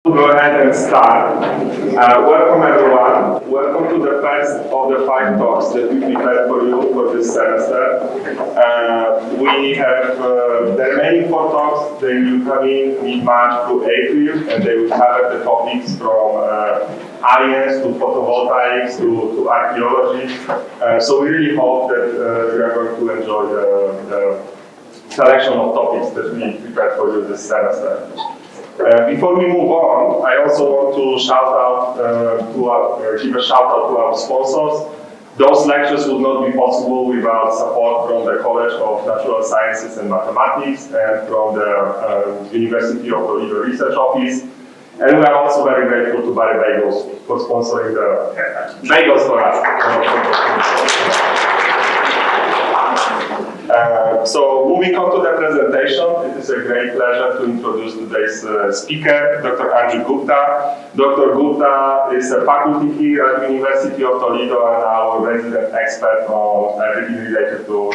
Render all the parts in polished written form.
Go ahead and start. Welcome everyone. Welcome to the first of the 5 talks that we prepared for you for this semester. We have the remaining 4 talks. They will come in mid-March to April, and they will cover the topics from IS to photovoltaics to archaeology. So we really hope that you are going to enjoy the selection of topics that we prepared for you this semester. Before we move on, I also want to give a shout out to our sponsors. Those lectures would not be possible without support from the College of Natural Sciences and Mathematics and from the University of Toledo Research Office. And we are also very grateful to Barry Bagels for sponsoring the bagels for us. So moving on to the presentation, it is a great pleasure to introduce today's speaker, Dr. Anju Gupta. Dr. Gupta is a faculty here at the University of Toledo and our resident expert on everything related to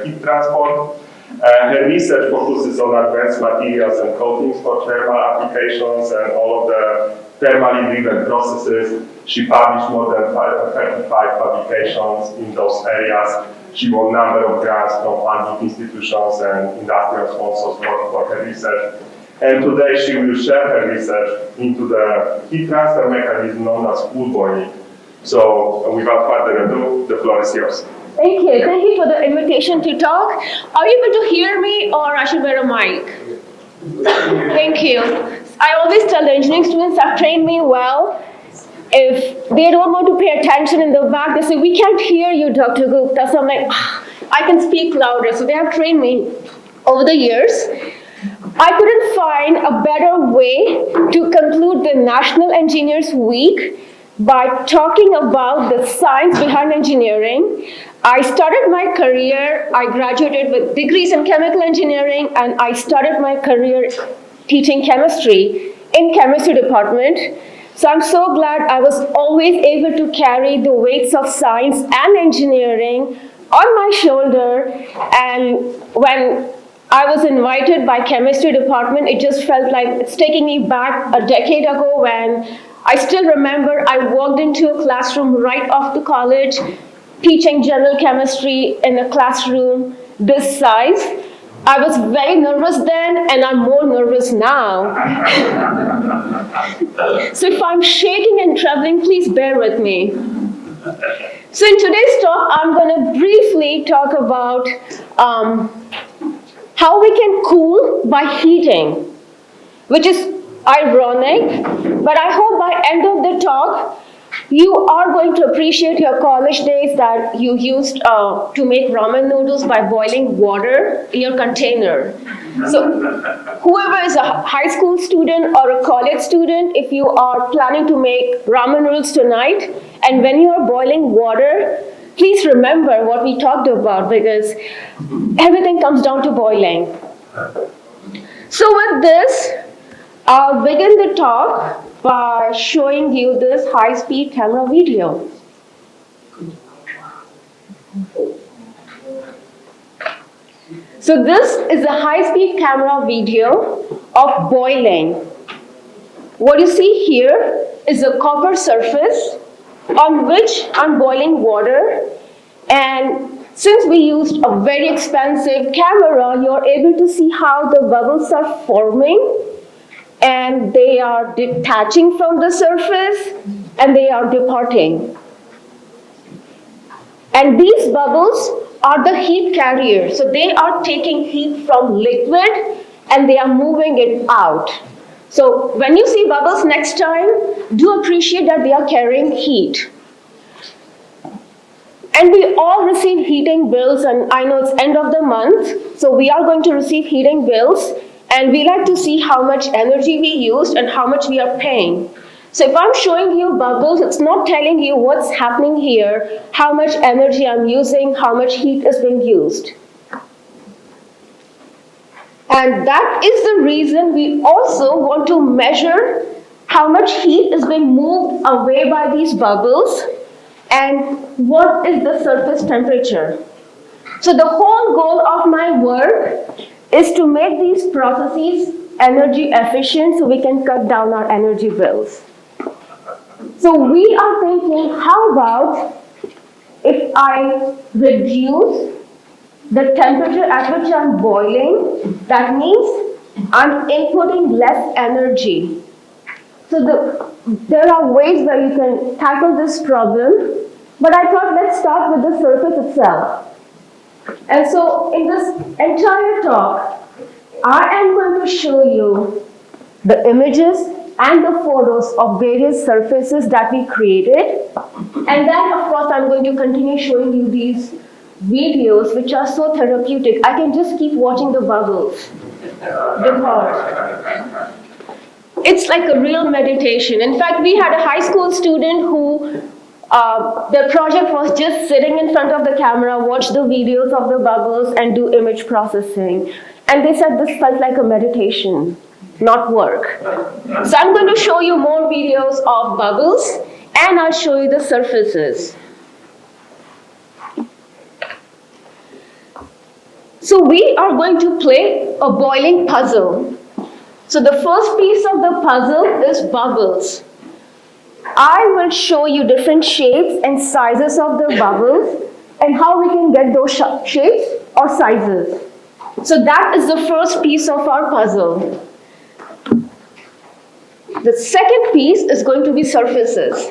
heat transport. Her research focuses on advanced materials and coatings for thermal applications and all of the thermally driven processes. She published more than 35 publications in those areas. She won a number of grants from funding institutions and industrial sponsors for her research. And today she will share her research into the heat transfer mechanism known as pool boiling. So without further ado, the floor is yours. Thank you. Thank you for the invitation to talk. Are you able to hear me or I should wear a mic? Thank you. I always tell the engineering students have trained me well. If they don't want to pay attention in the back, they say, we can't hear you, Dr. Gupta. So I'm like, I can speak louder. So they have trained me over the years. I couldn't find a better way to conclude the National Engineers Week by talking about the science behind engineering. I started my career, I graduated with degrees in chemical engineering, and I started my career teaching chemistry in chemistry department. So I'm so glad I was always able to carry the weights of science and engineering on my shoulder. And when I was invited by chemistry department, it just felt like it's taking me back a decade ago when I still remember I walked into a classroom right after college, teaching general chemistry in a classroom this size. I was very nervous then, and I'm more nervous now. So if I'm shaking and trembling, please bear with me. So in today's talk, I'm going to briefly talk about how we can cool by heating, which is ironic, but I hope by end of the talk, you are going to appreciate your college days that you used to make ramen noodles by boiling water in your container. So whoever is a high school student or a college student, if you are planning to make ramen noodles tonight, and when you are boiling water, please remember what we talked about because everything comes down to boiling. So with this, I'll begin the talk by showing you this high-speed camera video. So this is a high-speed camera video of boiling. What you see here is a copper surface on which I'm boiling water, and since we used a very expensive camera, you're able to see how the bubbles are forming and they are detaching from the surface and they are departing. And these bubbles are the heat carriers. So they are taking heat from liquid and they are moving it out. So when you see bubbles next time, do appreciate that they are carrying heat. And we all receive heating bills, and I know it's end of the month, so we are going to receive heating bills, and we like to see how much energy we used and how much we are paying. So if I'm showing you bubbles, it's not telling you what's happening here, how much energy I'm using, how much heat is being used. And that is the reason we also want to measure how much heat is being moved away by these bubbles and what is the surface temperature. So the whole goal of my work is to make these processes energy efficient so we can cut down our energy bills. So we are thinking, how about if I reduce the temperature at which I'm boiling? That means I'm inputting less energy. So there are ways where you can tackle this problem, but I thought let's start with the surface itself. And so in this entire talk, I am going to show you the images and the photos of various surfaces that we created. And then, of course, I'm going to continue showing you these videos which are so therapeutic. I can just keep watching the bubbles. Because it's like a real meditation. In fact, we had a high school student who their project was just sitting in front of the camera, watch the videos of the bubbles and do image processing. And they said this felt like a meditation, not work. So I'm going to show you more videos of bubbles and I'll show you the surfaces. So we are going to play a boiling puzzle. So the first piece of the puzzle is bubbles. I will show you different shapes and sizes of the bubbles and how we can get those shapes or sizes. So that is the first piece of our puzzle. The second piece is going to be surfaces.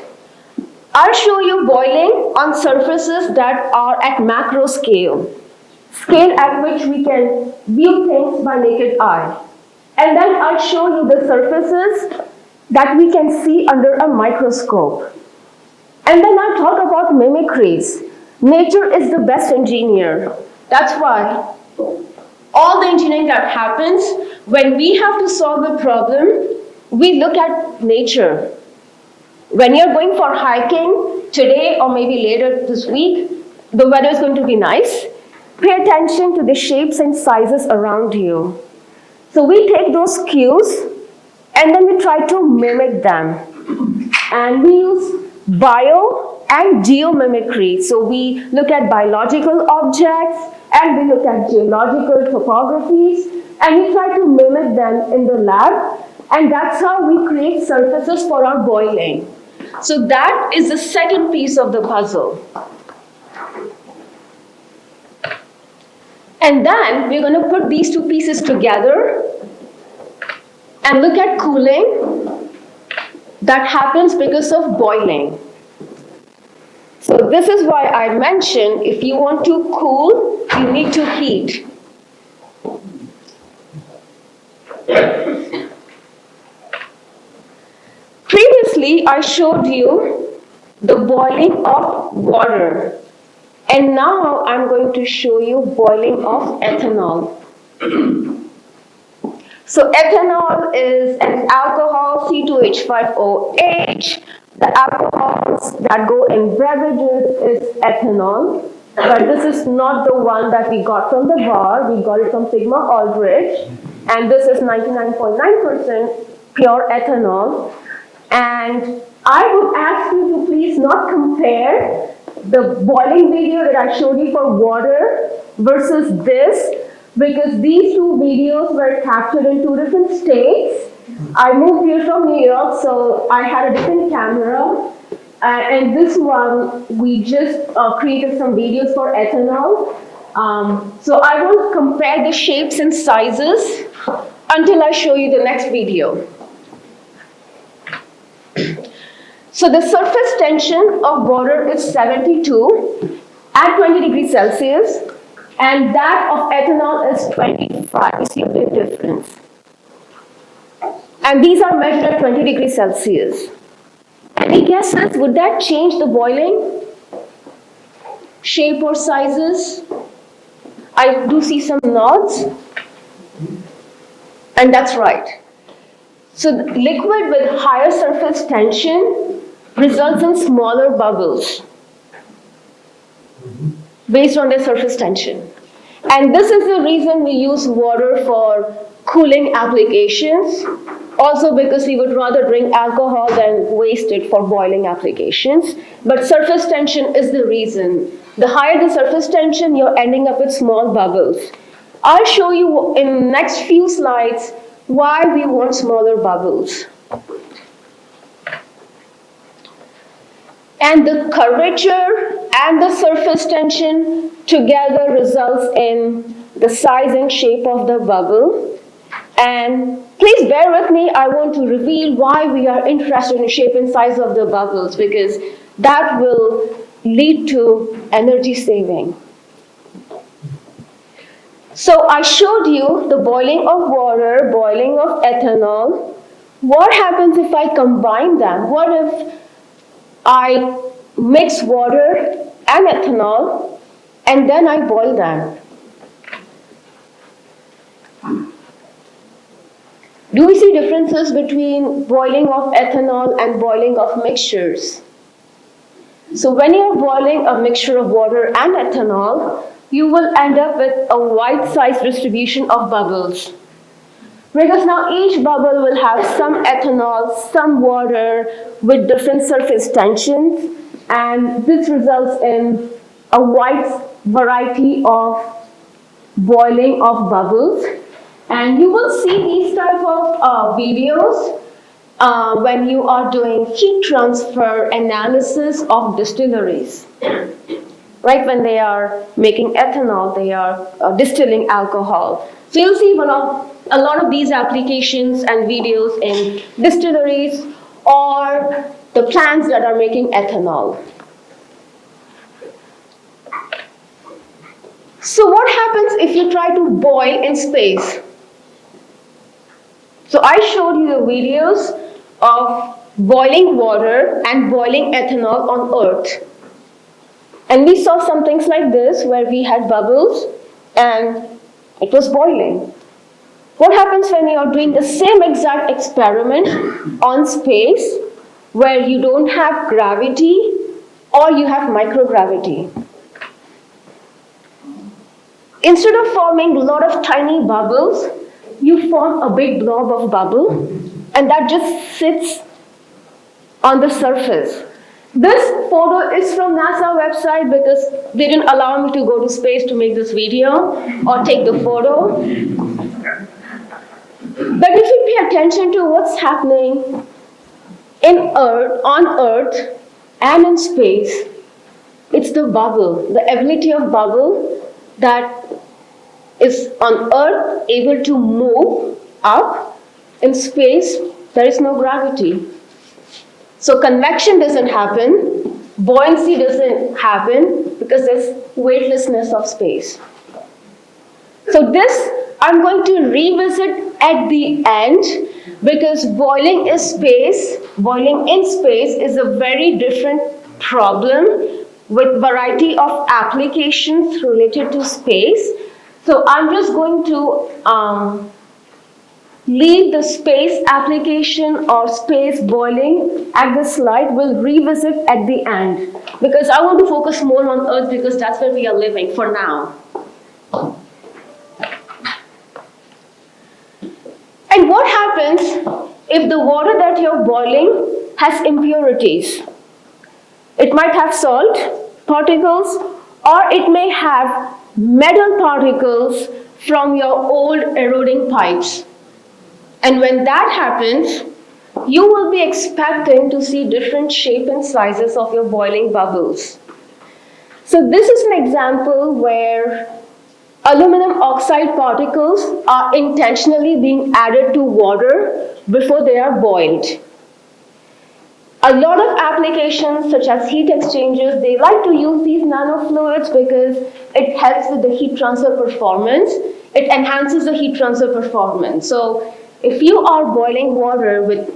I'll show you boiling on surfaces that are at macro scale at which we can view things by naked eye. And then I'll show you the surfaces that we can see under a microscope. And then I'll talk about mimicries. Nature is the best engineer. That's why all the engineering that happens, when we have to solve a problem, we look at nature. When you're going for hiking today or maybe later this week, the weather is going to be nice. Pay attention to the shapes and sizes around you. So we take those cues and then we try to mimic them. And we use bio and geomimicry. So we look at biological objects and we look at geological topographies and we try to mimic them in the lab. And that's how we create surfaces for our boiling. So that is the second piece of the puzzle. And then we're going to put these two pieces together and look at cooling that happens because of boiling. So this is why I mentioned if you want to cool, you need to heat. Previously, I showed you the boiling of water. And now I'm going to show you boiling of ethanol. So ethanol is an alcohol, C2H5OH. The alcohols that go in beverages is ethanol. But this is not the one that we got from the bar. We got it from Sigma Aldrich. And this is 99.9% pure ethanol. And I would ask you to please not compare the boiling video that I showed you for water versus this, because these two videos were captured in two different states. I moved here from New York, so I had a different camera. And this one, we just created some videos for ethanol. So I won't compare the shapes and sizes until I show you the next video. So the surface tension of water is 72 at 20 degrees Celsius, and that of ethanol is 25. You see a big difference. And these are measured at 20 degrees Celsius. Any guesses? Would that change the boiling? Shape or sizes? I do see some nods. And that's right. So liquid with higher surface tension results in smaller bubbles based on their surface tension. And this is the reason we use water for cooling applications, also because we would rather drink alcohol than waste it for boiling applications. But surface tension is the reason. The higher the surface tension, you're ending up with small bubbles. I'll show you in the next few slides why we want smaller bubbles. And the curvature and the surface tension together results in the size and shape of the bubble. And please bear with me, I want to reveal why we are interested in shape and size of the bubbles, because that will lead to energy saving. So I showed you the boiling of water, boiling of ethanol. What happens if I combine them? What if I mix water and ethanol and then I boil them? Do we see differences between boiling of ethanol and boiling of mixtures? So when you're boiling a mixture of water and ethanol, you will end up with a wide size distribution of bubbles. Because now each bubble will have some ethanol, some water with different surface tensions, and this results in a wide variety of boiling of bubbles. And you will see these type of videos when you are doing heat transfer analysis of distilleries. Right, when they are making ethanol, they are distilling alcohol. So you'll see a lot of these applications and videos in distilleries or the plants that are making ethanol. So what happens if you try to boil in space? So I showed you the videos of boiling water and boiling ethanol on Earth. And we saw some things like this where we had bubbles and it was boiling. What happens when you are doing the same exact experiment on space where you don't have gravity or you have microgravity? Instead of forming a lot of tiny bubbles, you form a big blob of bubble and that just sits on the surface. This photo is from NASA website because they didn't allow me to go to space to make this video or take the photo. But if you pay attention to what's happening on Earth and in space, it's the bubble, the ability of bubble that is on Earth able to move up. In space, there is no gravity. So convection doesn't happen, buoyancy doesn't happen because there's weightlessness of space. So this I'm going to revisit at the end because boiling in space is a very different problem with variety of applications related to space. So I'm just going to leave the space application or space boiling at the slide. We'll revisit at the end because I want to focus more on Earth because that's where we are living for now. And what happens if the water that you're boiling has impurities? It might have salt particles or it may have metal particles from your old eroding pipes. And when that happens, you will be expecting to see different shape and sizes of your boiling bubbles. So this is an example where aluminum oxide particles are intentionally being added to water before they are boiled. A lot of applications such as heat exchangers, they like to use these nanofluids because it helps with the heat transfer performance. It enhances the heat transfer performance. So if you are boiling water with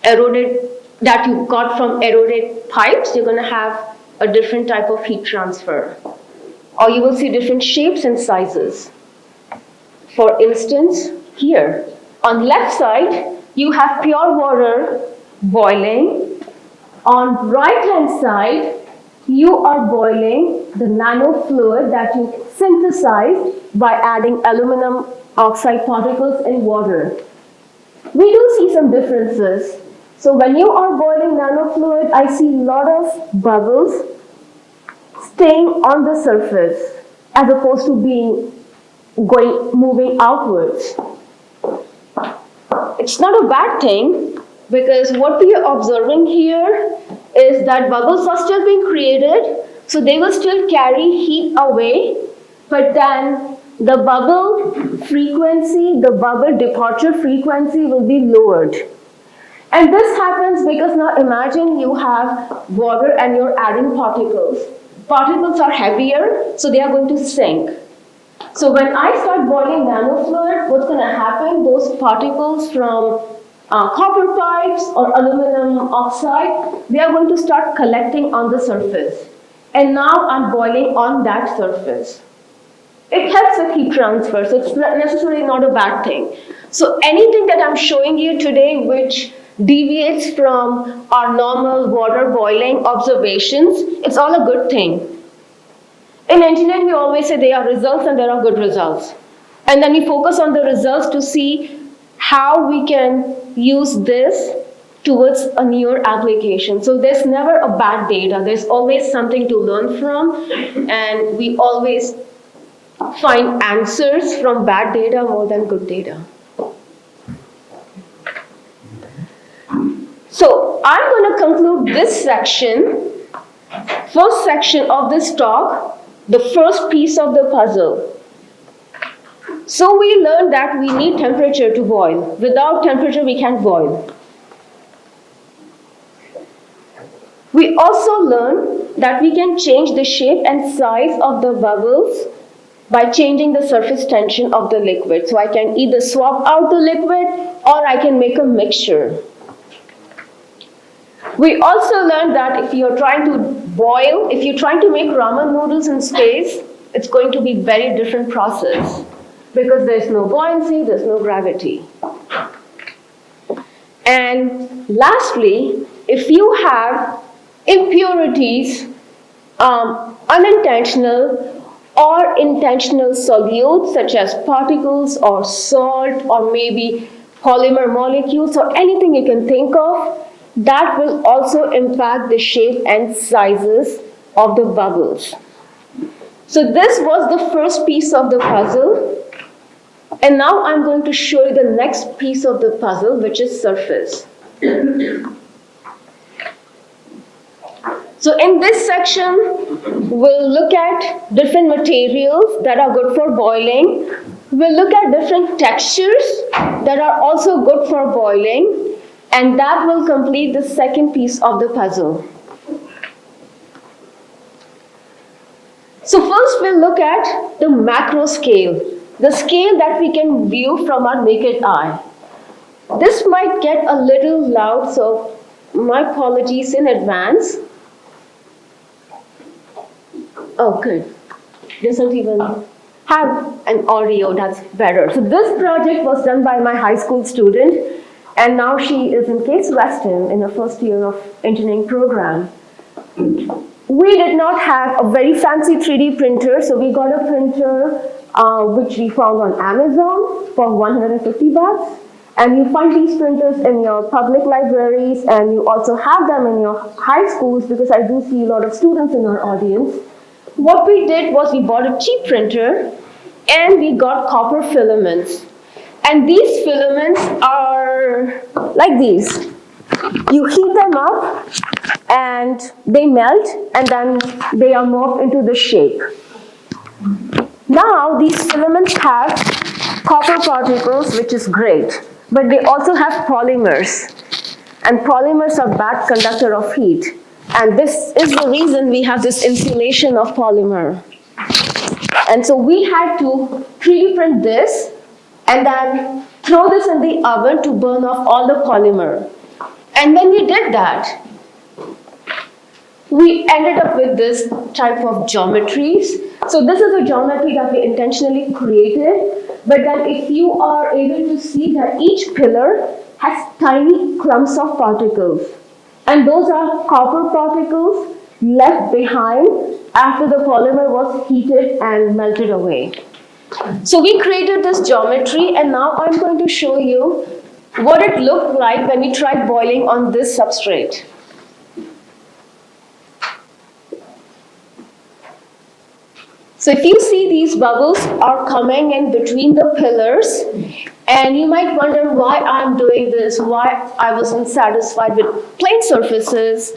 that you got from eroded pipes, you're going to have a different type of heat transfer. Or you will see different shapes and sizes. For instance, here, on left side, you have pure water boiling. On right-hand side, you are boiling the nanofluid that you synthesized by adding aluminum oxide particles in water. We do see some differences. So when you are boiling nanofluid, I see a lot of bubbles staying on the surface as opposed to moving outwards. it's not a bad thing, because what we are observing here is that bubbles are still being created, so they will still carry heat away, but then the bubble frequency, the bubble departure frequency will be lowered. And this happens because now imagine you have water and you're adding particles. Particles are heavier, so they are going to sink. So when I start boiling nanofluid, what's going to happen? Those particles from copper pipes or aluminum oxide, they are going to start collecting on the surface. And now I'm boiling on that surface. It helps with heat transfer, so it's necessarily not a bad thing. So anything that I'm showing you today which deviates from our normal water boiling observations, it's all a good thing. In engineering, we always say there are results and there are good results. And then we focus on the results to see how we can use this towards a newer application. So there's never a bad data. There's always something to learn from, and we always find answers from bad data more than good data. So I'm going to conclude this section, first section of this talk, the first piece of the puzzle. So we learned that we need temperature to boil. Without temperature, we can't boil. We also learned that we can change the shape and size of the bubbles by changing the surface tension of the liquid. So I can either swap out the liquid or I can make a mixture. We also learned that if you're trying to boil, if you're trying to make ramen noodles in space, it's going to be a very different process because there's no buoyancy, there's no gravity. And lastly, if you have impurities, unintentional or intentional solutes such as particles or salt or maybe polymer molecules or anything you can think of, that will also impact the shape and sizes of the bubbles. So this was the first piece of the puzzle. And now I'm going to show you the next piece of the puzzle, which is surface. So in this section, we'll look at different materials that are good for boiling. We'll look at different textures that are also good for boiling. And that will complete the second piece of the puzzle. So first we'll look at the macro scale, the scale that we can view from our naked eye. This might get a little loud, so my apologies in advance. Oh, good. Doesn't even have an audio, that's better. So this project was done by my high school student. And now she is in Case Western in her first year of engineering program. We did not have a very fancy 3D printer, so we got a printer which we found on Amazon for 150 bucks. And you find these printers in your public libraries, and you also have them in your high schools because I do see a lot of students in our audience. What we did was we bought a cheap printer and we got copper filaments. And these filaments are like these. You heat them up and they melt and then they are morphed into the shape. Now these filaments have copper particles, which is great, but they also have polymers. And polymers are bad conductor of heat. And this is the reason we have this insulation of polymer. And so we had to 3D print this and then throw this in the oven to burn off all the polymer. And when we did that, we ended up with this type of geometries. So this is a geometry that we intentionally created, but then if you are able to see that each pillar has tiny clumps of particles, and those are copper particles left behind after the polymer was heated and melted away. So we created this geometry, and now I'm going to show you what it looked like when we tried boiling on this substrate. So if you see these bubbles are coming in between the pillars, and you might wonder why I'm doing this, why I wasn't satisfied with plain surfaces,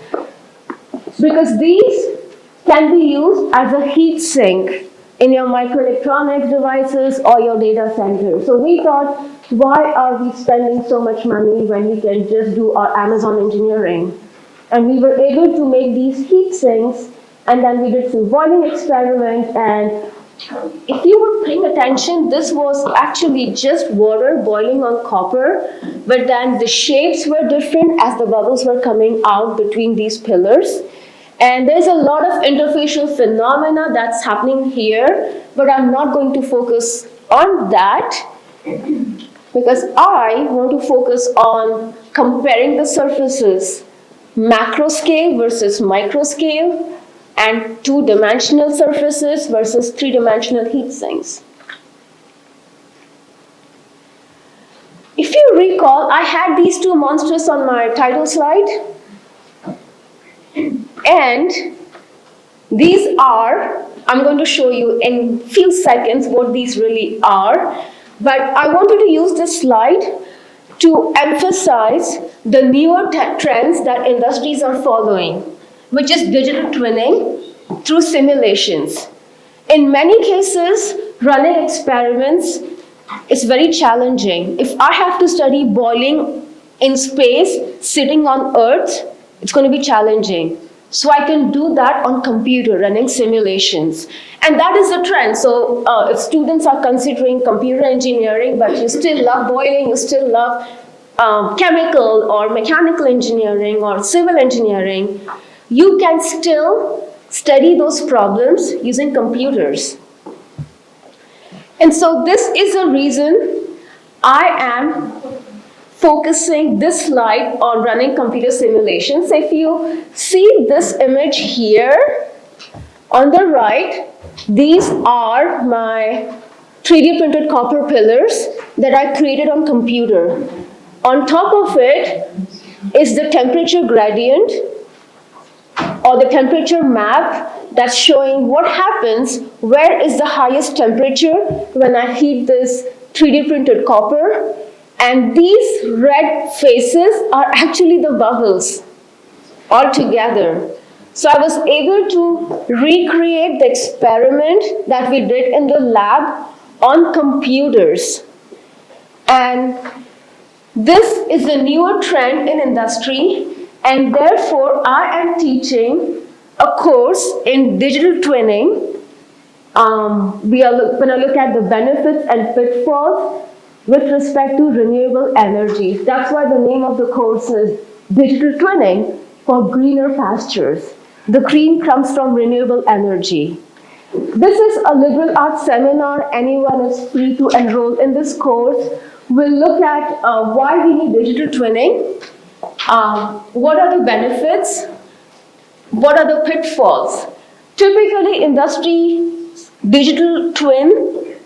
because these can be used as a heat sink in your microelectronics devices or your data center. So we thought, why are we spending so much money when we can just do our Amazon engineering? And we were able to make these heat sinks, and then we did some boiling experiment, and if you were paying attention, this was actually just water boiling on copper, but then the shapes were different as the bubbles were coming out between these pillars. And there's a lot of interfacial phenomena that's happening here, but I'm not going to focus on that because I want to focus on comparing the surfaces, macro scale versus micro scale, and two-dimensional surfaces versus three-dimensional heat sinks. If you recall, I had these two monsters on my title slide. And these are, I'm going to show you in a few seconds what these really are. But I wanted to use this slide to emphasize the newer trends that industries are following, which is digital twinning through simulations. In many cases, running experiments is very challenging. If I have to study boiling in space, sitting on Earth, it's going to be challenging. So I can do that on computer, running simulations. And that is the trend. So if students are considering computer engineering, but you still love boiling, you still love chemical or mechanical engineering or civil engineering, you can still study those problems using computers. And so this is a reason I am focusing this slide on running computer simulations. If you see this image here on the right, these are my 3D printed copper pillars that I created on computer. On top of it is the temperature gradient or the temperature map that's showing what happens, where is the highest temperature when I heat this 3D printed copper. And these red faces are actually the bubbles all together. So I was able to recreate the experiment that we did in the lab on computers. And this is a newer trend in industry, and therefore I am teaching a course in digital twinning. We are going to look at the benefits and pitfalls with respect to renewable energy. That's why the name of the course is Digital Twinning for Greener Pastures. The green comes from renewable energy. This is a liberal arts seminar. Anyone is free to enroll in this course. We'll look at why we need digital twinning, what are the benefits, what are the pitfalls. Typically, industry digital twin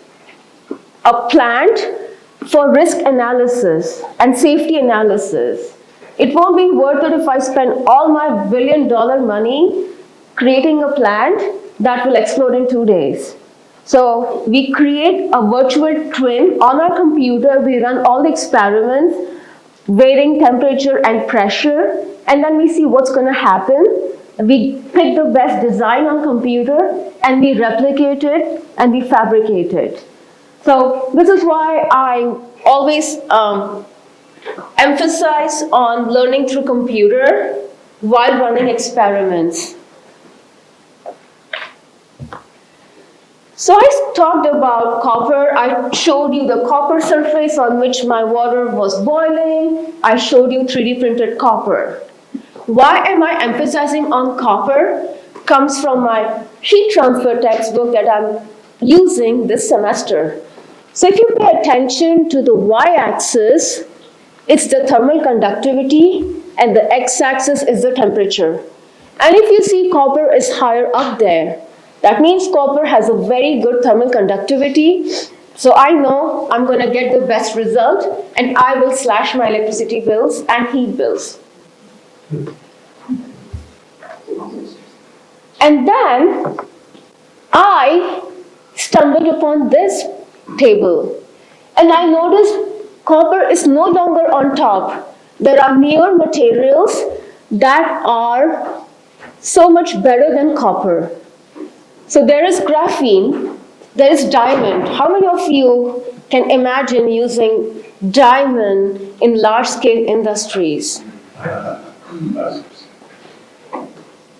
a plant for risk analysis and safety analysis. It won't be worth it if I spend all my $1 billion money creating a plant that will explode in 2 days. So we create a virtual twin on our computer. We run all the experiments, varying temperature and pressure, and then we see what's going to happen. We pick the best design on computer, and we replicate it, and we fabricate it. So this is why I always emphasize on learning through computer while running experiments. So I talked about copper. I showed you the copper surface on which my water was boiling. I showed you 3D printed copper. Why am I emphasizing on copper? Comes from my heat transfer textbook that I'm using this semester. So if you pay attention to the y-axis, it's the thermal conductivity, and the x-axis is the temperature. And if you see copper is higher up there, that means copper has a very good thermal conductivity. So I know I'm going to get the best result, and I will slash my electricity bills and heat bills. And then I stumbled upon this table. And I noticed copper is no longer on top. There are newer materials that are so much better than copper. So there is graphene, there is diamond. How many of you can imagine using diamond in large-scale industries?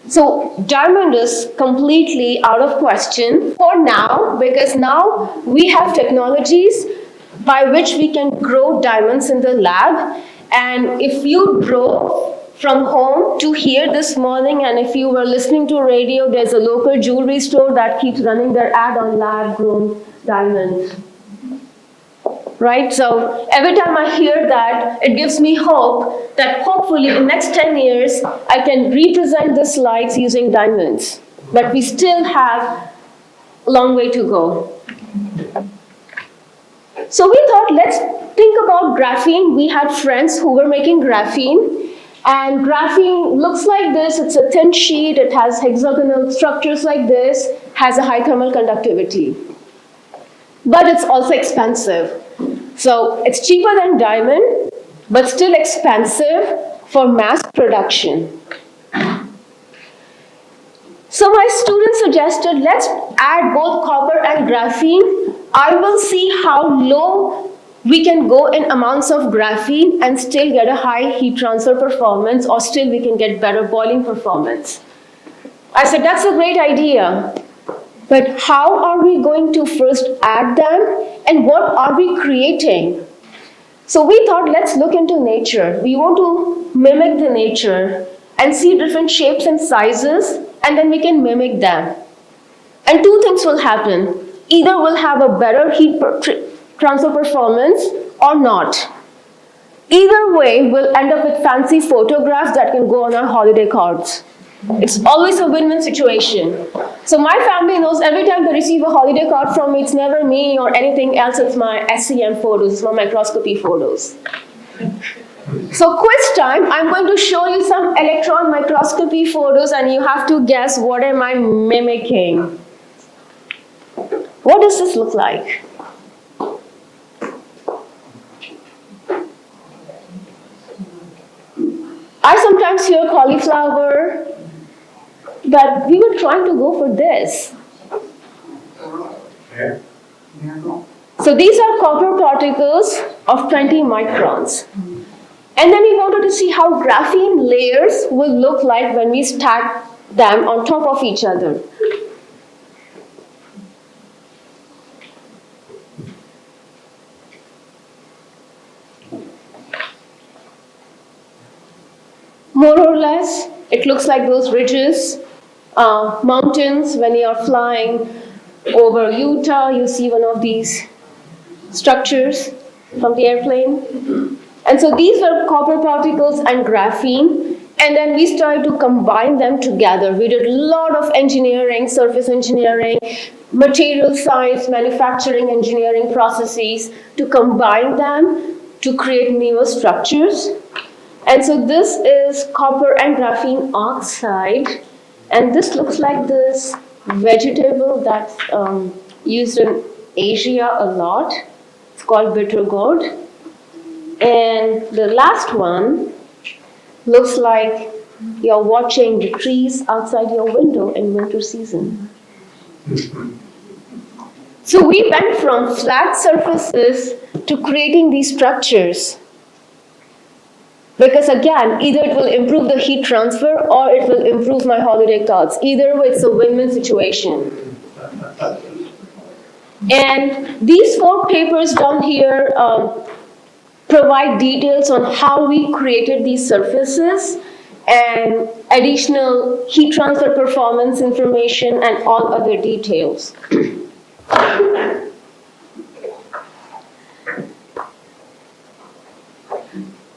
So diamond is completely out of question for now, because now we have technologies by which we can grow diamonds in the lab. And if you drove from home to here this morning, and if you were listening to radio, there's a local jewelry store that keeps running their ad on lab-grown diamonds. Right? So every time I hear that, it gives me hope that hopefully in the next 10 years, I can represent the slides using diamonds. But we still have a long way to go. So we thought, let's think about graphene. We had friends who were making graphene. And graphene looks like this. It's a thin sheet. It has hexagonal structures like this, has a high thermal conductivity. But it's also expensive. So it's cheaper than diamond, but still expensive for mass production. So my students suggested, let's add both copper and graphene. I will see how low we can go in amounts of graphene and still get a high heat transfer performance, or still we can get better boiling performance. I said, that's a great idea. But how are we going to first add them, and what are we creating? So we thought, let's look into nature. We want to mimic the nature and see different shapes and sizes, and then we can mimic them. And two things will happen. Either we'll have a better heat transfer performance or not. Either way, we'll end up with fancy photographs that can go on our holiday cards. It's always a win-win situation. So my family knows every time they receive a holiday card from me, it's never me or anything else, it's my SEM photos, it's my microscopy photos. So quiz time, I'm going to show you some electron microscopy photos and you have to guess what am I mimicking. What does this look like? I sometimes hear cauliflower, but we were trying to go for this. So these are copper particles of 20 microns. And then we wanted to see how graphene layers will look like when we stack them on top of each other. More or less, it looks like those ridges, mountains. When you are flying over Utah, you see one of these structures from the airplane. And so these were copper particles and graphene, and then we started to combine them together. We did a lot of engineering, surface engineering, material science, manufacturing engineering processes to combine them to create newer structures. And so this is copper and graphene oxide, and this looks like this vegetable that's used in Asia a lot. It's called bitter gourd. And the last one looks like you're watching the trees outside your window in winter season. So we went from flat surfaces to creating these structures. Because again, either it will improve the heat transfer or it will improve my holiday cards. Either way, it's a win-win situation. And these 4 papers down here provide details on how we created these surfaces and additional heat transfer performance information and all other details.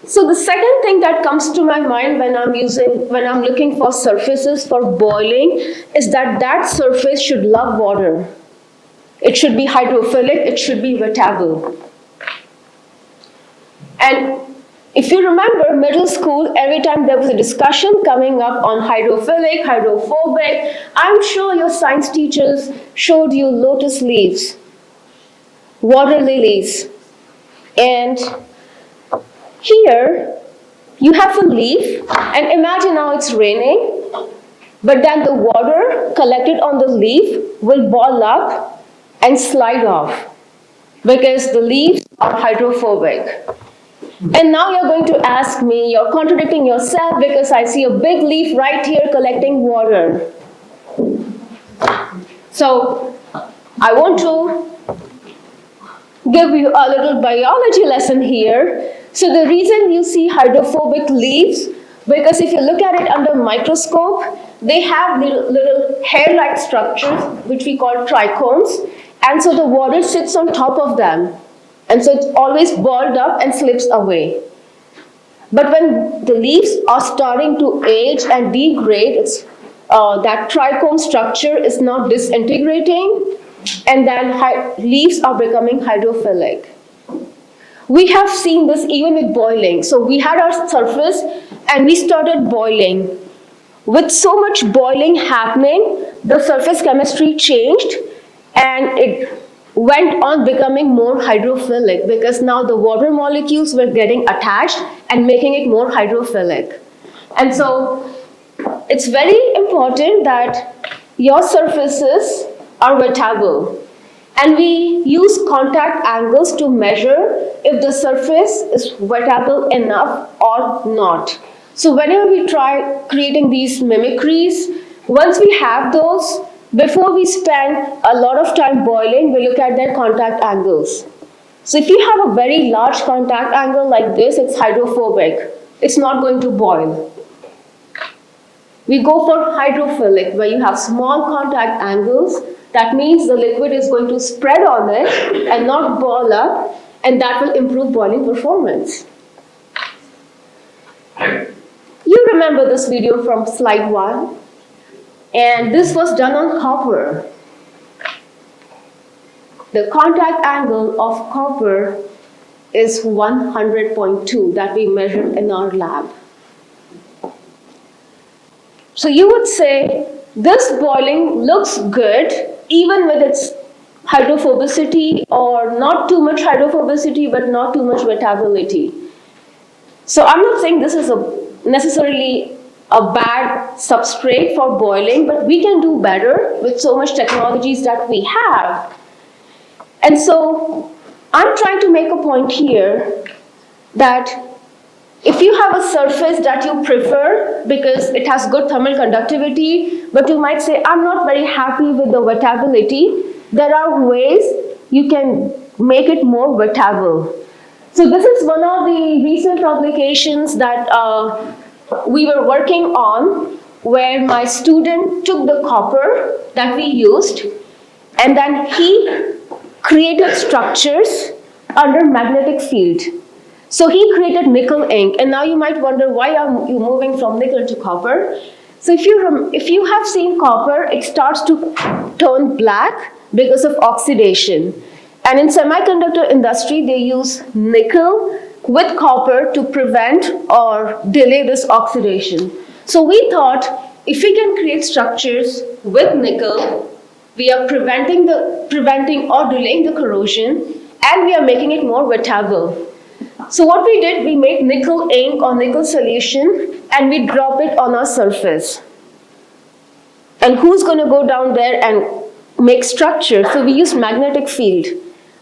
So the second thing that comes to my mind when I'm looking for surfaces for boiling is that surface should love water. It should be hydrophilic, it should be wettable. And If you remember middle school, every time there was a discussion coming up on hydrophilic, hydrophobic, I'm sure your science teachers showed you lotus leaves, water lilies. And here you have a leaf, and imagine now it's raining, but then the water collected on the leaf will ball up and slide off because the leaves are hydrophobic. And now you're going to ask me, you're contradicting yourself because I see a big leaf right here collecting water. So I want to give you a little biology lesson here. So the reason you see hydrophobic leaves, because if you look at it under microscope, they have little hair-like structures, which we call trichomes, and so the water sits on top of them. And so it's always balled up and slips away. But when the leaves are starting to age and degrade, that trichome structure is now disintegrating, and then leaves are becoming hydrophilic. We have seen this even with boiling. So we had our surface and we started boiling. With so much boiling happening, the surface chemistry changed and it went on becoming more hydrophilic because now the water molecules were getting attached and making it more hydrophilic. And so it's very important that your surfaces are wettable. And we use contact angles to measure if the surface is wettable enough or not. So whenever we try creating these mimicries, once we have those, before we spend a lot of time boiling, we look at their contact angles. So if you have a very large contact angle like this, it's hydrophobic. It's not going to boil. We go for hydrophilic, where you have small contact angles. That means the liquid is going to spread on it and not ball up, and that will improve boiling performance. You remember this video from slide 1? And this was done on copper. The contact angle of copper is 100.2 that we measured in our lab. So you would say this boiling looks good even with its hydrophobicity, or not too much hydrophobicity but not too much wettability. So I'm not saying this is necessarily a bad substrate for boiling, but we can do better with so much technologies that we have. And so I'm trying to make a point here that if you have a surface that you prefer because it has good thermal conductivity, but you might say, I'm not very happy with the wettability, there are ways you can make it more wettable. So this is one of the recent publications that we were working on, where my student took the copper that we used and then he created structures under magnetic field. So he created nickel ink, and now you might wonder, why are you moving from nickel to copper? So if you have seen copper, it starts to turn black because of oxidation. And in semiconductor industry, they use nickel with copper to prevent or delay this oxidation. So we thought, if we can create structures with nickel, we are preventing or delaying the corrosion, and we are making it more wettable. So what we did, we made nickel ink or nickel solution, and we dropped it on our surface. And who's going to go down there and make structure? So we used magnetic field.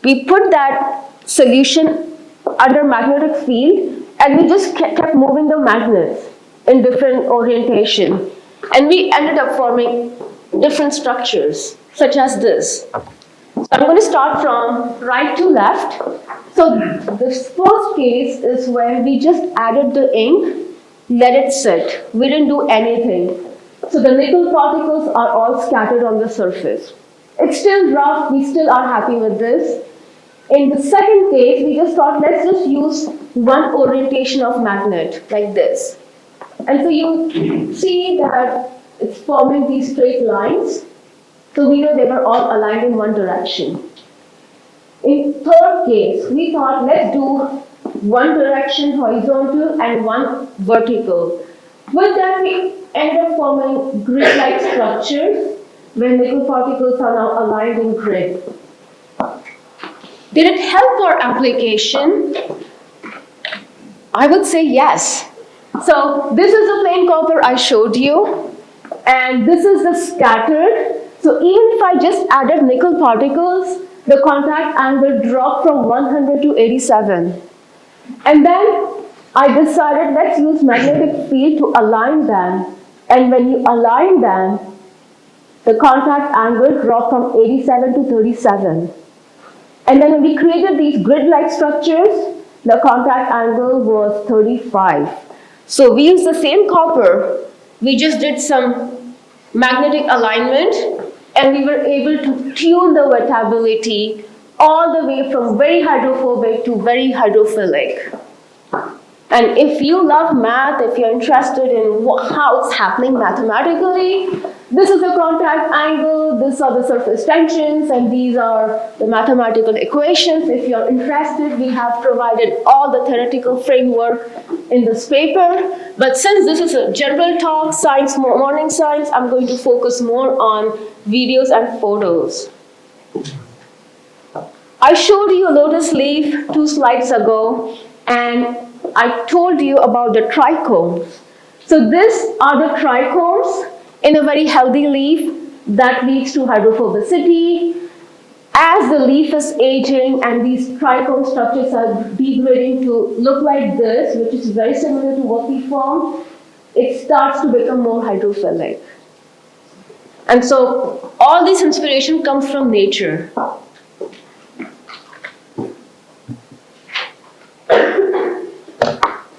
We put that solution under magnetic field, and we just kept moving the magnets in different orientation. And we ended up forming different structures, such as this. So I'm going to start from right to left. So this first case is where we just added the ink, let it sit. We didn't do anything. So the nickel particles are all scattered on the surface. It's still rough, we still are happy with this. In the second case, we just thought, let's just use one orientation of magnet, like this. And so you see that it's forming these straight lines. So we know they were all aligned in one direction. In third case, we thought, let's do one direction horizontal and one vertical. With that, we end up forming grid-like structures where nickel particles are now aligned in grid. Did it help our application? I would say yes. So this is the plain copper I showed you, and this is the scattered. So even if I just added nickel particles, the contact angle dropped from 100 to 87. And then I decided let's use magnetic field to align them. And when you align them, the contact angle dropped from 87 to 37. And then when we created these grid-like structures, the contact angle was 35. So we used the same copper, we just did some magnetic alignment, and we were able to tune the wettability all the way from very hydrophobic to very hydrophilic. And if you love math, if you're interested in how it's happening mathematically, this is the contact angle, these are the surface tensions, and these are the mathematical equations. If you're interested, we have provided all the theoretical framework in this paper. But since this is a general talk, science, morning science, I'm going to focus more on videos and photos. I showed you a lotus leaf 2 slides ago, and I told you about the trichomes. So these are the trichomes in a very healthy leaf that leads to hydrophobicity. As the leaf is aging and these trichome structures are degrading to look like this, which is very similar to what we formed, it starts to become more hydrophilic. And so all this inspiration comes from nature.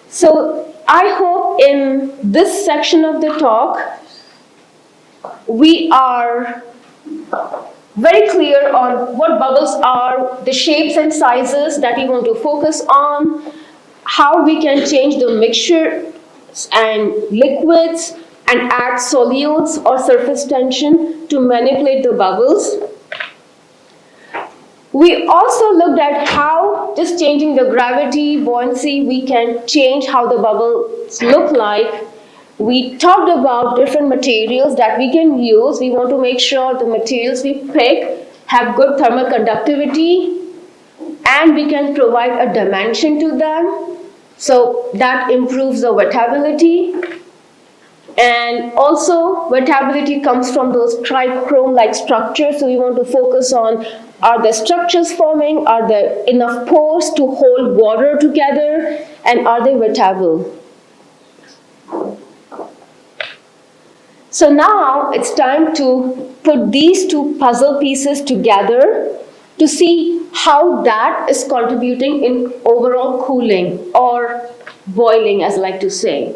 So I hope in this section of the talk, we are very clear on what bubbles are, the shapes and sizes that we want to focus on, how we can change the mixture and liquids and add solutes or surface tension to manipulate the bubbles. We also looked at how just changing the gravity, buoyancy, we can change how the bubbles look like. We talked about different materials that we can use. We want to make sure the materials we pick have good thermal conductivity and we can provide a dimension to them. So that improves the wettability. And also, wettability comes from those trichrome-like structures. So we want to focus on, are the structures forming? Are there enough pores to hold water together? And are they wettable? So now it's time to put these two puzzle pieces together to see how that is contributing in overall cooling or boiling, as I like to say.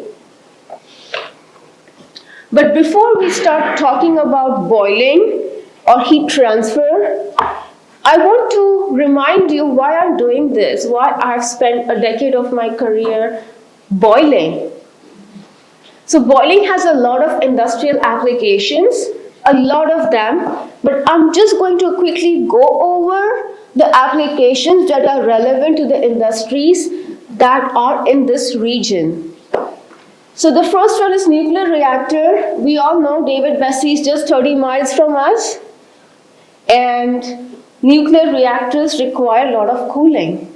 But before we start talking about boiling or heat transfer, I want to remind you why I'm doing this, why I've spent a decade of my career boiling. So boiling has a lot of industrial applications, a lot of them, but I'm just going to quickly go over the applications that are relevant to the industries that are in this region. So the first one is nuclear reactor. We all know David Bessie is just 30 miles from us. And nuclear reactors require a lot of cooling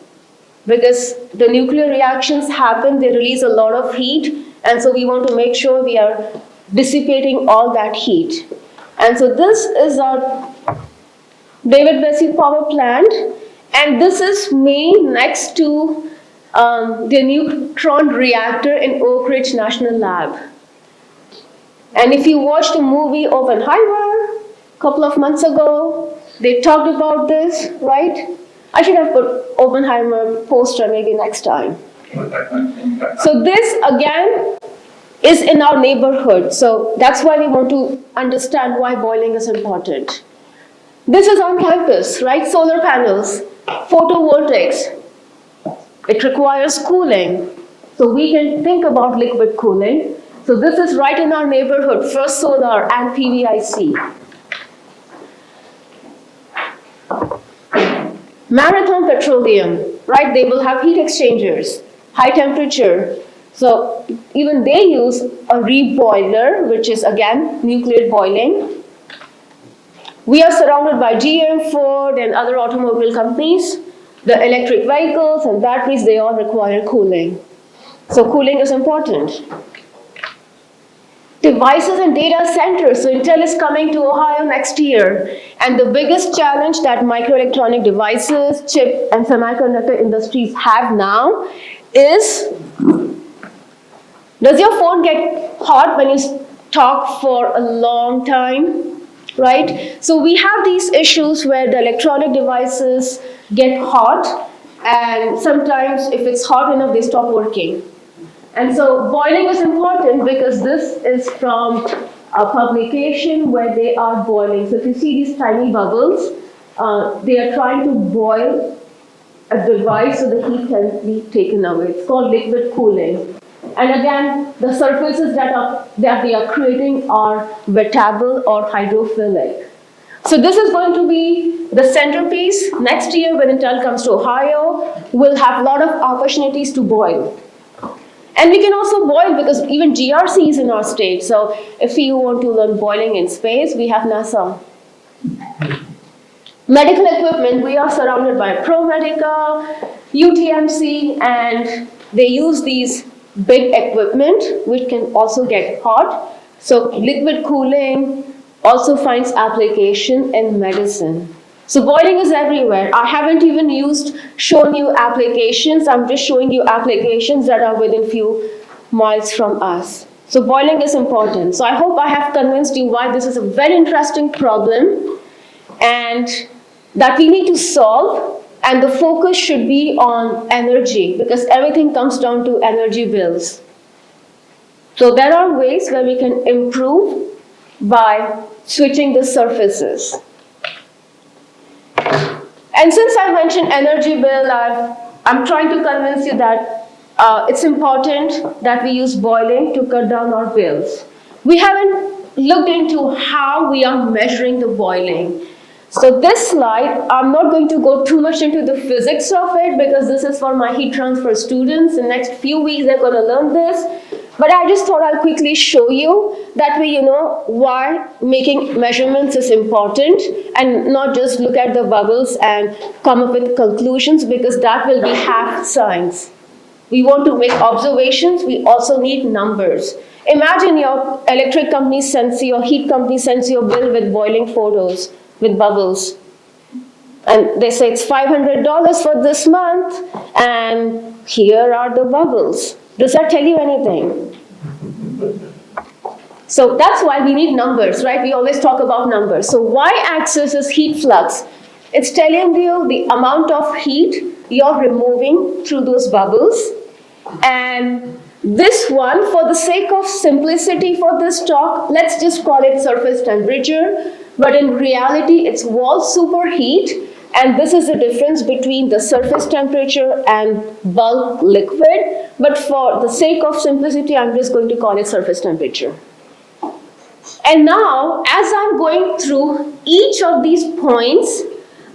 because the nuclear reactions happen, they release a lot of heat, and so we want to make sure we are dissipating all that heat. And so this is our David Bessie power plant, and this is me next to the neutron reactor in Oak Ridge National Lab. And if you watched the movie Oppenheimer a couple of months ago, they talked about this, right? I should have put Oppenheimer poster maybe next time. So this again is in our neighborhood. So that's why we want to understand why boiling is important. This is on campus, right? Solar panels, photovoltaics. It requires cooling. So we can think about liquid cooling. So this is right in our neighborhood, First Solar and PVIC. Marathon Petroleum, right? They will have heat exchangers, high temperature. So even they use a reboiler, which is again nuclear boiling. We are surrounded by GM, Ford, and other automobile companies. The electric vehicles and batteries, they all require cooling. So cooling is important. Devices and data centers. So Intel is coming to Ohio next year. And the biggest challenge that microelectronic devices, chip, and semiconductor industries have now is, does your phone get hot when you talk for a long time? Right? So we have these issues where the electronic devices get hot, and sometimes if it's hot enough, they stop working. And so boiling is important because this is from a publication where they are boiling. So if you see these tiny bubbles, they are trying to boil a device so the heat can be taken away. It's called liquid cooling. And again, the surfaces that they are creating are wettable or hydrophilic. So this is going to be the centerpiece. Next year when Intel comes to Ohio, we'll have a lot of opportunities to boil. And we can also boil because even GRC is in our state. So if you want to learn boiling in space, we have NASA. Medical equipment, we are surrounded by ProMedica, UTMC, and they use these big equipment which can also get hot. So liquid cooling also finds application in medicine. So boiling is everywhere. I haven't even shown you applications. I'm just showing you applications that are within few miles from us. So boiling is important. So I hope I have convinced you why this is a very interesting problem and that we need to solve, and the focus should be on energy because everything comes down to energy bills. So there are ways where we can improve by switching the surfaces. And since I mentioned energy bill, I'm trying to convince you that it's important that we use boiling to cut down our bills. We haven't looked into how we are measuring the boiling. So this slide, I'm not going to go too much into the physics of it because this is for my heat transfer students. In the next few weeks, they're going to learn this. But I just thought I'll quickly show you that way you know why making measurements is important and not just look at the bubbles and come up with conclusions because that will be half science. We want to make observations, we also need numbers. Imagine your electric company sends you, your heat company sends you a bill with boiling photos, with bubbles. And they say it's $500 for this month and here are the bubbles. Does that tell you anything? So that's why we need numbers, right? We always talk about numbers. So y-axis is heat flux. It's telling you the amount of heat you're removing through those bubbles. And this one, for the sake of simplicity for this talk, let's just call it surface temperature. But in reality, it's wall superheat. And this is the difference between the surface temperature and bulk liquid. But for the sake of simplicity, I'm just going to call it surface temperature. And now, as I'm going through each of these points,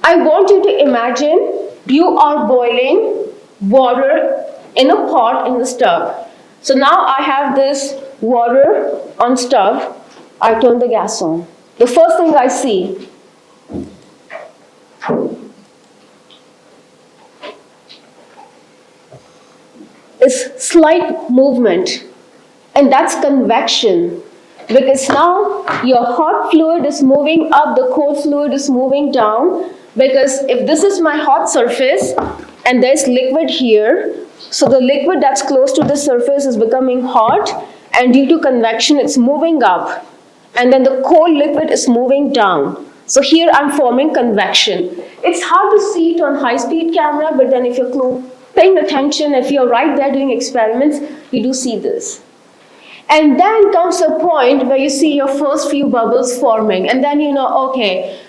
I want you to imagine you are boiling water in a pot in the stove. So now I have this water on stove. I turn the gas on. The first thing I see is slight movement, and that's convection. Because now your hot fluid is moving up, the cold fluid is moving down. Because if this is my hot surface and there's liquid here, so the liquid that's close to the surface is becoming hot, and due to convection, it's moving up. And then the cold liquid is moving down. So here I'm forming convection. It's hard to see it on high-speed camera, but then if you're paying attention, if you're right there doing experiments, you do see this. And then comes a point where you see your first few bubbles forming, and then you know, okay,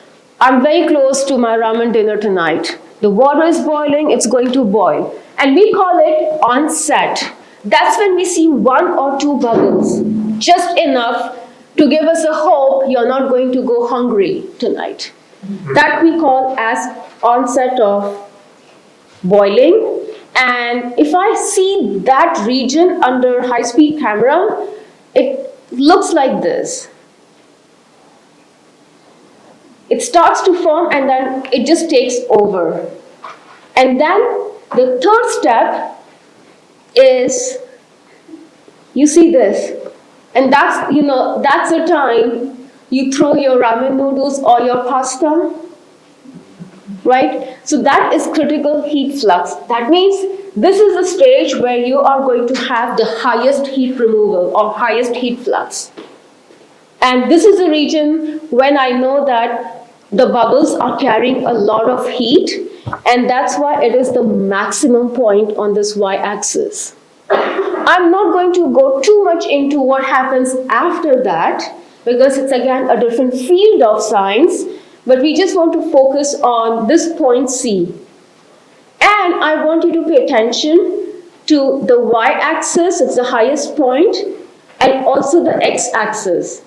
I'm very close to my ramen dinner tonight. The water is boiling, it's going to boil. And we call it onset. That's when we see 1 or 2 bubbles, just enough to give us a hope you're not going to go hungry tonight. That we call as onset of boiling. And if I see that region under high-speed camera, it looks like this. It starts to form and then it just takes over. And then the third step is, you see this, and that's the time you throw your ramen noodles or your pasta, right? So that is critical heat flux. That means this is the stage where you are going to have the highest heat removal or highest heat flux. And this is the region when I know that the bubbles are carrying a lot of heat, and that's why it is the maximum point on this y-axis. I'm not going to go too much into what happens after that, because it's again a different field of science, but we just want to focus on this point C. And I want you to pay attention to the y-axis, it's the highest point, and also the x-axis.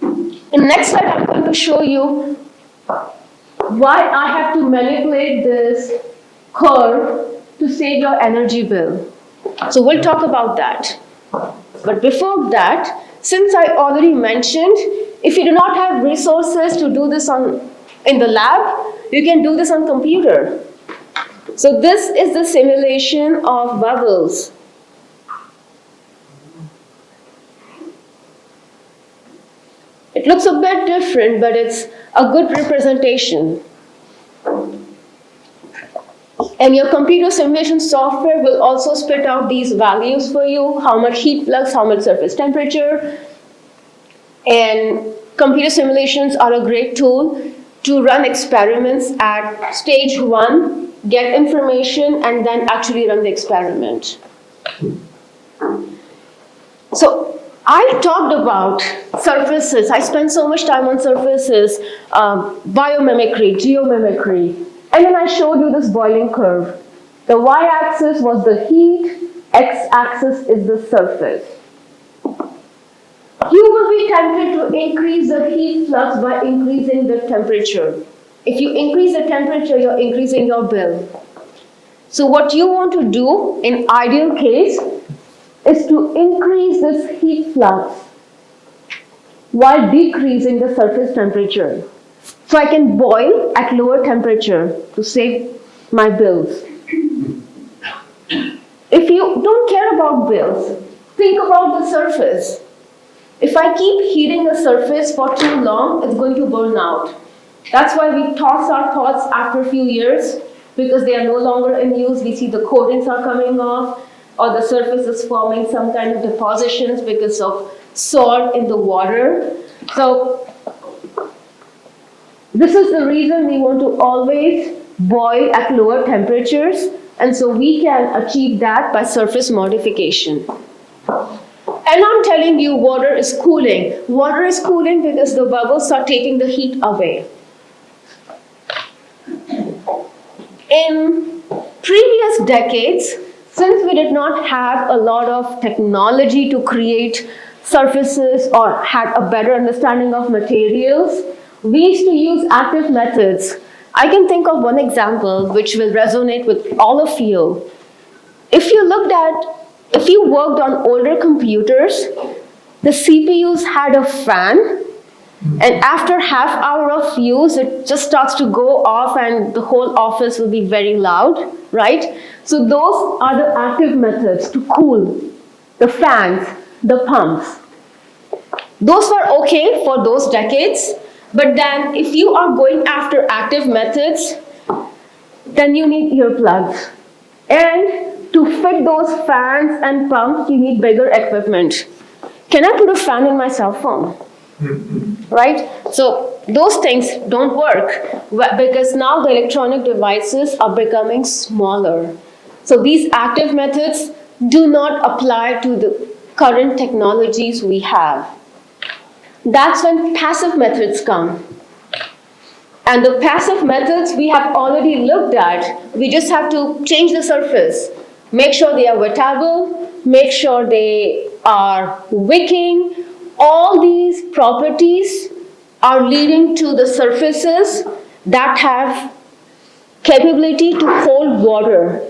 In the next slide, I'm going to show you why I have to manipulate this curve to save your energy bill. So we'll talk about that. But before that, since I already mentioned, if you do not have resources to do this in the lab, you can do this on computer. So this is the simulation of bubbles. It looks a bit different, but it's a good representation. And your computer simulation software will also spit out these values for you, how much heat flux, how much surface temperature. And computer simulations are a great tool to run experiments at stage 1, get information, and then actually run the experiment. So I talked about surfaces. I spent so much time on surfaces, biomimicry, geomimicry. And then I showed you this boiling curve. The y-axis was the heat, x-axis is the surface. You will be tempted to increase the heat flux by increasing the temperature. If you increase the temperature, you're increasing your bill. So what you want to do in ideal case is to increase this heat flux while decreasing the surface temperature. So I can boil at lower temperature to save my bills. If you don't care about bills, think about the surface. If I keep heating the surface for too long, it's going to burn out. That's why we toss our pots after a few years, because they are no longer in use. We see the coatings are coming off, or the surface is forming some kind of depositions because of salt in the water. So this is the reason we want to always boil at lower temperatures, and so we can achieve that by surface modification. And I'm telling you, water is cooling. Water is cooling because the bubbles are taking the heat away. In previous decades, since we did not have a lot of technology to create surfaces or had a better understanding of materials, we used to use active methods. I can think of one example which will resonate with all of you. If you worked on older computers, the CPUs had a fan, and after half hour of use, it just starts to go off and the whole office will be very loud, right? So those are the active methods to cool, the fans, the pumps. Those were okay for those decades, but then if you are going after active methods, then you need earplugs. And to fit those fans and pumps, you need bigger equipment. Can I put a fan in my cell phone? Right? So those things don't work because now the electronic devices are becoming smaller. So these active methods do not apply to the current technologies we have. That's when passive methods come. And the passive methods we have already looked at. We just have to change the surface. Make sure they are wettable, make sure they are wicking. All these properties are leading to the surfaces that have capability to hold water.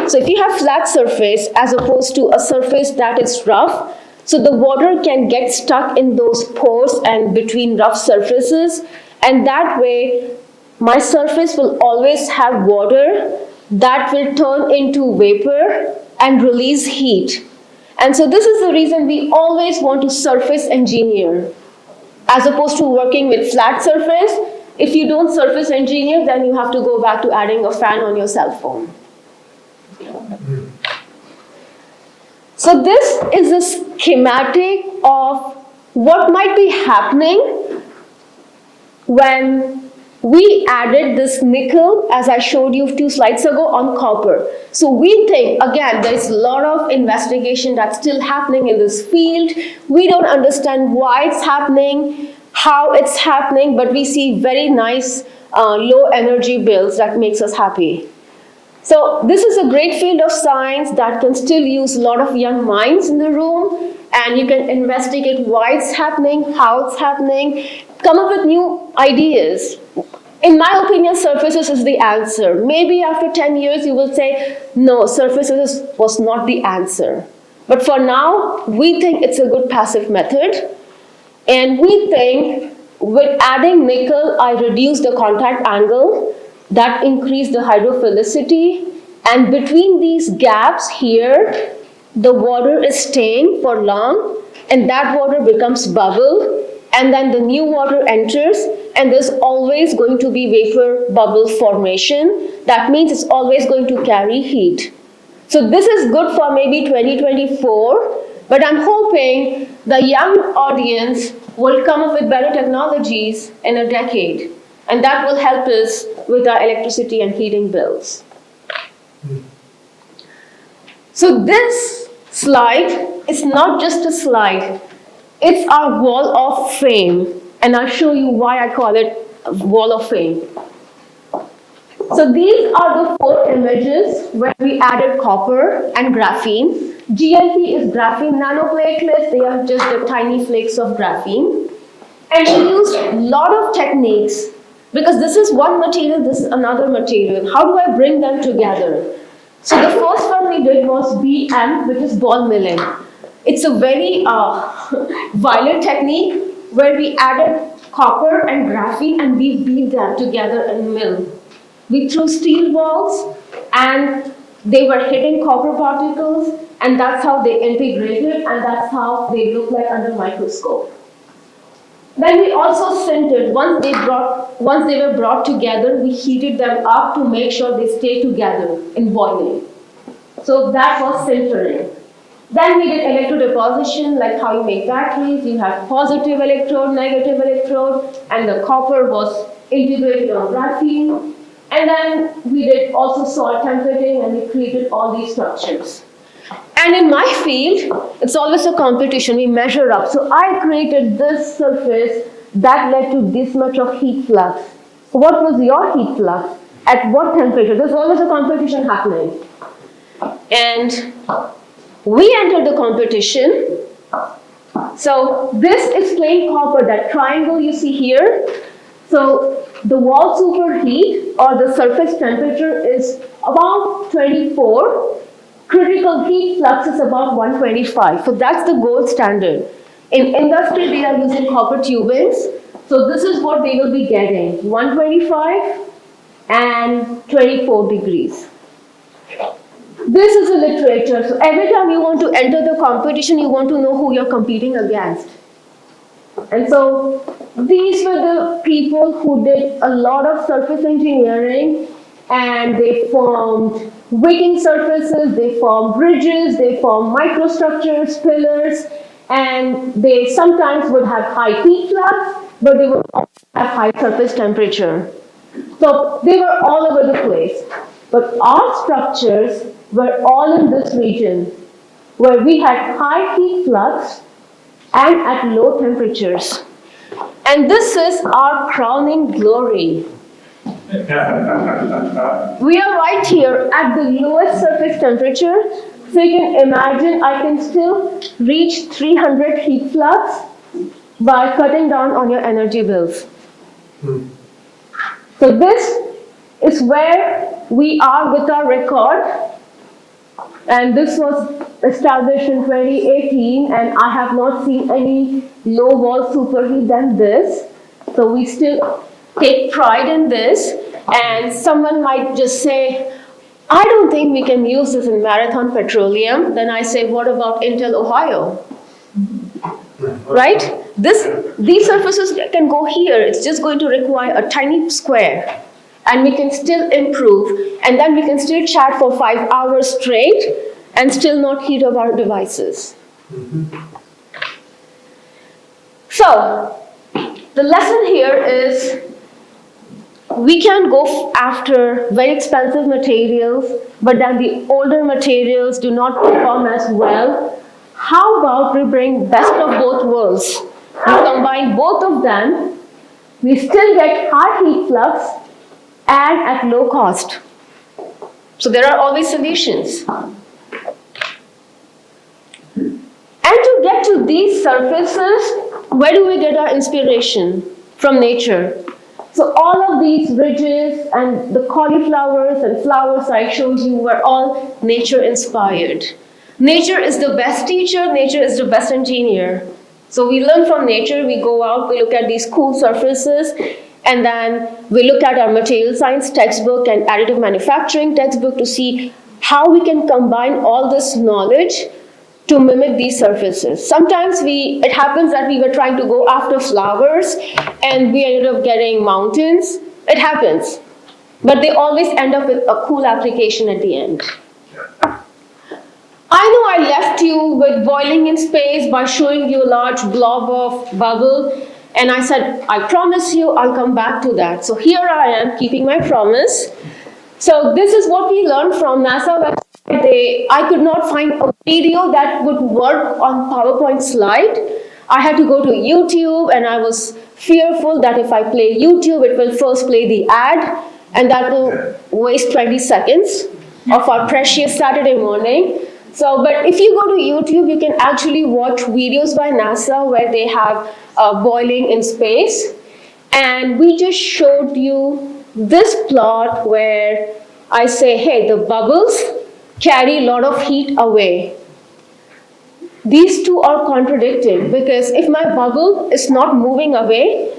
So if you have flat surface as opposed to a surface that is rough, so the water can get stuck in those pores and between rough surfaces, and that way my surface will always have water that will turn into vapor and release heat. And so this is the reason we always want to surface engineer as opposed to working with flat surface. If you don't surface engineer, then you have to go back to adding a fan on your cell phone. So this is a schematic of what might be happening when we added this nickel, as I showed you 2 slides ago, on copper. So we think, again, there is a lot of investigation that's still happening in this field. We don't understand why it's happening, how it's happening, but we see very nice low energy bills that makes us happy. So this is a great field of science that can still use a lot of young minds in the room, and you can investigate why it's happening, how it's happening, come up with new ideas. In my opinion, surfaces is the answer. Maybe after 10 years you will say, no, surfaces was not the answer. But for now, we think it's a good passive method. And we think with adding nickel, I reduce the contact angle, that increased the hydrophilicity, and between these gaps here, the water is staying for long, and that water becomes bubble, and then the new water enters, and there's always going to be vapor bubble formation. That means it's always going to carry heat. So this is good for maybe 2024, but I'm hoping the young audience will come up with better technologies in a decade, and that will help us with our electricity and heating bills. So this slide is not just a slide, it's our wall of fame, and I'll show you why I call it a wall of fame. So these are the 4 images where we added copper and graphene. GLP is graphene nanoplatelets, they are just the tiny flakes of graphene. And we used a lot of techniques, because this is one material, this is another material. How do I bring them together? So the first one we did was BM, which is ball milling. It's a very violent technique where we added copper and graphene and we beat them together and mill. We threw steel balls and they were hitting copper particles, and that's how they integrated, and that's how they look like under microscope. Then we also sintered. Once they were brought together, we heated them up to make sure they stay together in boiling. So that was sintering. Then we did electrodeposition, like how you make batteries. You have positive electrode, negative electrode, and the copper was integrated on graphene. And then we did also salt templating, and we created all these structures. And in my field, it's always a competition. We measure up. So I created this surface that led to this much of heat flux. So what was your heat flux? At what temperature? There's always a competition happening. And we entered the competition. So this is plain copper, that triangle you see here. So the wall superheat, or the surface temperature, is about 24. Critical heat flux is about 125. So that's the gold standard. In industry, they are using copper tubings. So this is what they will be getting, 125 and 24 degrees. This is a literature. So every time you want to enter the competition, you want to know who you're competing against. And so these were the people who did a lot of surface engineering, and they formed wicking surfaces, they formed bridges, they formed microstructures, pillars, and they sometimes would have high heat flux, but they would also have high surface temperature. So they were all over the place. But our structures were all in this region, where we had high heat flux and at low temperatures. And this is our crowning glory. We are right here at the lowest surface temperature. So you can imagine I can still reach 300 heat flux by cutting down on your energy bills. So this is where we are with our record. And this was established in 2018, and I have not seen any low wall superheat than this. So we still take pride in this. And someone might just say, I don't think we can use this in Marathon Petroleum. Then I say, what about Intel Ohio? Right? These surfaces can go here. It's just going to require a tiny square. And we can still improve. And then we can still chat for 5 hours straight and still not heat up our devices. So, the lesson here is we can go after very expensive materials, but then the older materials do not perform as well. How about we bring best of both worlds? We combine both of them, we still get high heat flux and at low cost. So there are always solutions. And to get to these surfaces, where do we get our inspiration? From nature. So all of these ridges and the cauliflowers and flowers I showed you were all nature inspired. Nature is the best teacher, nature is the best engineer. So we learn from nature, we go out, we look at these cool surfaces, and then we look at our material science textbook and additive manufacturing textbook to see how we can combine all this knowledge to mimic these surfaces. Sometimes it happens that we were trying to go after flowers and we ended up getting mountains. It happens. But they always end up with a cool application at the end. I know I left you with boiling in space by showing you a large blob of bubble, and I said, I promise you I'll come back to that. So here I am keeping my promise. So this is what we learned from NASA website. I could not find a video that would work on PowerPoint slide. I had to go to YouTube, and I was fearful that if I play YouTube, it will first play the ad, and that will waste 20 seconds of our precious Saturday morning. So, but if you go to YouTube, you can actually watch videos by NASA where they have boiling in space. And we just showed you this plot where I say, hey, the bubbles carry a lot of heat away. These two are contradicted because if my bubble is not moving away,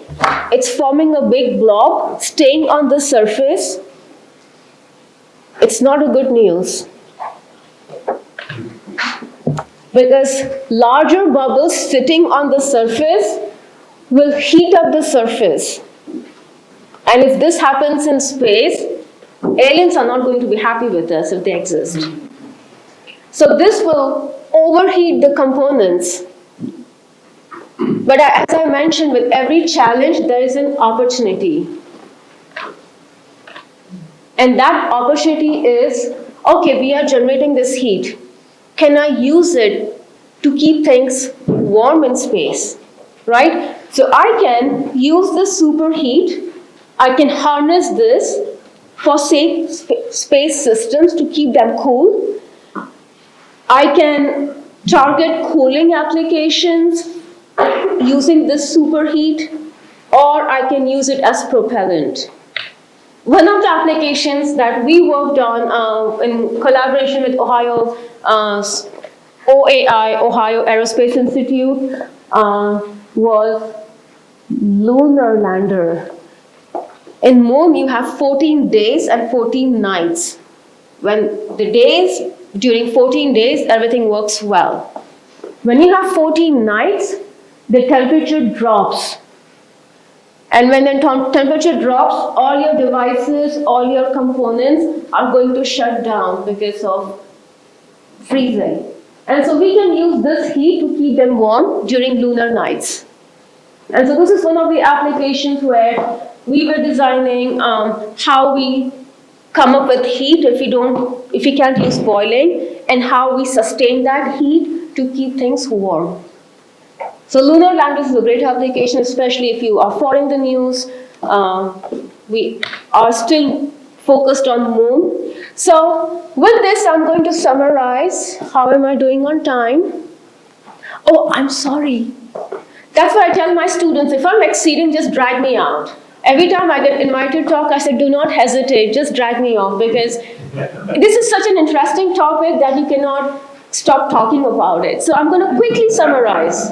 it's forming a big blob, staying on the surface. It's not a good news. Because larger bubbles sitting on the surface will heat up the surface. And if this happens in space, aliens are not going to be happy with us if they exist. So this will overheat the components. But as I mentioned, with every challenge, there is an opportunity. And that opportunity is, okay, we are generating this heat. Can I use it to keep things warm in space, right? So I can use this superheat. I can harness this for safe space systems to keep them cool. I can target cooling applications using this superheat, or I can use it as propellant. One of the applications that we worked on in collaboration with Ohio OAI, Ohio Aerospace Institute, was lunar lander. In Moon, you have 14 days and 14 nights. During 14 days, everything works well. When you have 14 nights, the temperature drops. And when the temperature drops, all your devices, all your components are going to shut down because of freezing. And so we can use this heat to keep them warm during lunar nights. And so this is one of the applications where we were designing how we come up with heat if we can't use boiling, and how we sustain that heat to keep things warm. So lunar landers is a great application, especially if you are following the news. We are still focused on Moon. So with this, I'm going to summarize. How am I doing on time? Oh, I'm sorry. That's why I tell my students, if I'm exceeding, just drag me out. Every time I get invited to talk, I said, do not hesitate, just drag me off, because this is such an interesting topic that you cannot stop talking about it. So I'm going to quickly summarize.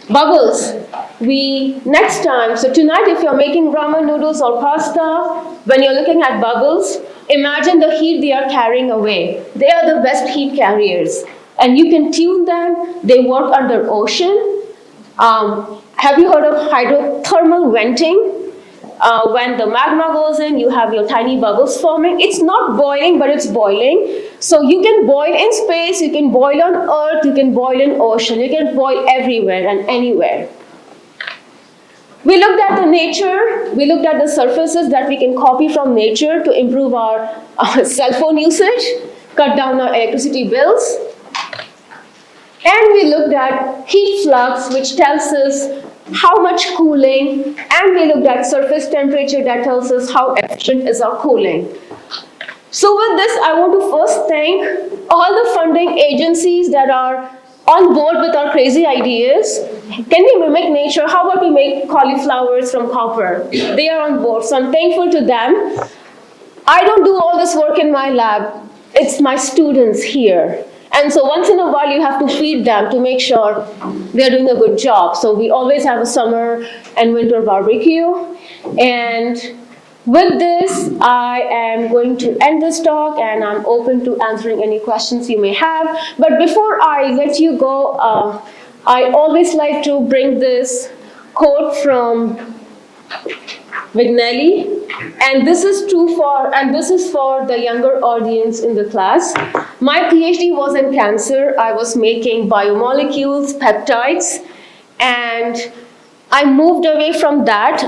Bubbles. Next time, so tonight if you're making ramen noodles or pasta, when you're looking at bubbles, imagine the heat they are carrying away. They are the best heat carriers. And you can tune them. They work under ocean. Have you heard of hydrothermal venting? When the magma goes in, you have your tiny bubbles forming. It's not boiling, but it's boiling. So you can boil in space, you can boil on earth, you can boil in ocean, you can boil everywhere and anywhere. We looked at the nature, we looked at the surfaces that we can copy from nature to improve our cell phone usage, cut down our electricity bills. And we looked at heat flux, which tells us how much cooling, and we looked at surface temperature that tells us how efficient is our cooling. So with this, I want to first thank all the funding agencies that are on board with our crazy ideas. Can we mimic nature? How about we make cauliflowers from copper? They are on board, so I'm thankful to them. I don't do all this work in my lab. It's my students here. And so once in a while, you have to feed them to make sure they're doing a good job. So we always have a summer and winter barbecue. And with this, I am going to end this talk, and I'm open to answering any questions you may have. But before I let you go, I always like to bring this quote from Vignelli. And this is for the younger audience in the class. My PhD was in cancer. I was making biomolecules, peptides, and I moved away from that.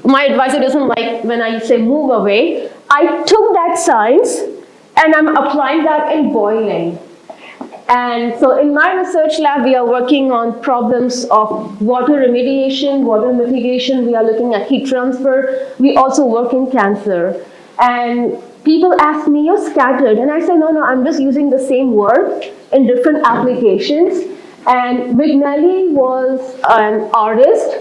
My advisor doesn't like when I say move away. I took that science and I'm applying that in boiling. And so in my research lab, we are working on problems of water remediation, water mitigation. We are looking at heat transfer. We also work in cancer. And people ask me, you're scattered. And I say, no, I'm just using the same word in different applications. And Vignelli was an artist.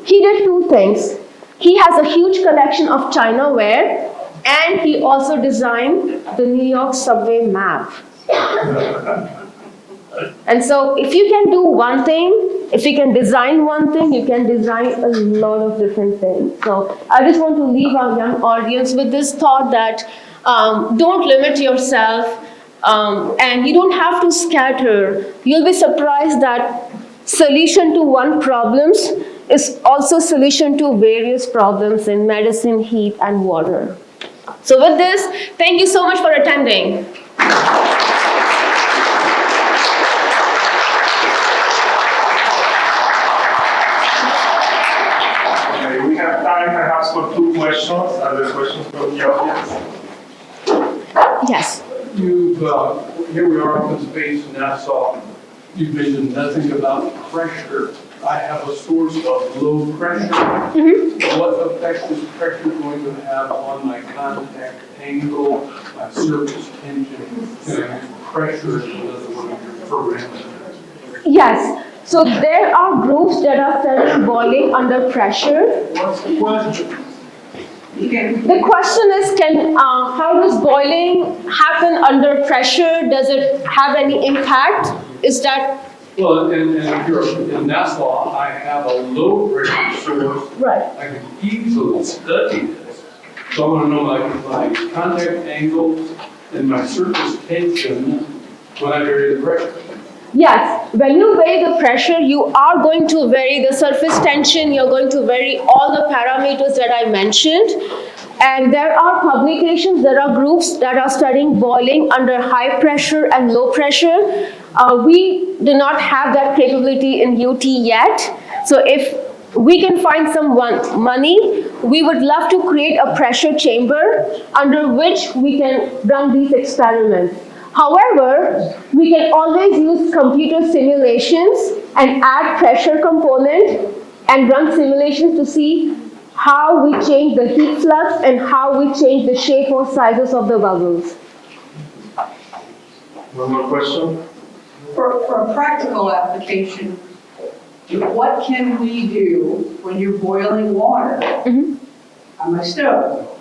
He did two things. He has a huge collection of China ware, and he also designed the New York subway map. And so if you can do one thing, if you can design one thing, you can design a lot of different things. So I just want to leave our young audience with this thought that don't limit yourself, and you don't have to scatter. You'll be surprised that solution to one problem is also solution to various problems in medicine, heat, and water. So with this, thank you so much for attending. Okay, we have time perhaps for 2 questions. Are there questions from the audience? Yes. Here we are up in space, NASA. You mentioned nothing about pressure. I have a source of low pressure. Mm-hmm. What effect is pressure going to have on my contact angle, my surface tension? Can I use pressure as another one of your parameters? Yes. So there are groups that are studying boiling under pressure. What's the question? The question is, how does boiling happen under pressure? Does it have any impact? Is that... Well, in NASA, I have a low pressure source. Right. I can easily study this. So I want to know my contact angles and my surface tension when I vary the pressure. Yes, when you vary the pressure, you are going to vary the surface tension, you're going to vary all the parameters that I mentioned. And there are publications, there are groups that are studying boiling under high pressure and low pressure. We do not have that capability in UT yet. So if we can find some money, we would love to create a pressure chamber under which we can run these experiments. However, we can always use computer simulations and add pressure component and run simulations to see how we change the heat flux and how we change the shape or sizes of the bubbles. One more question? For a practical application, What can we do when you're boiling water on my stove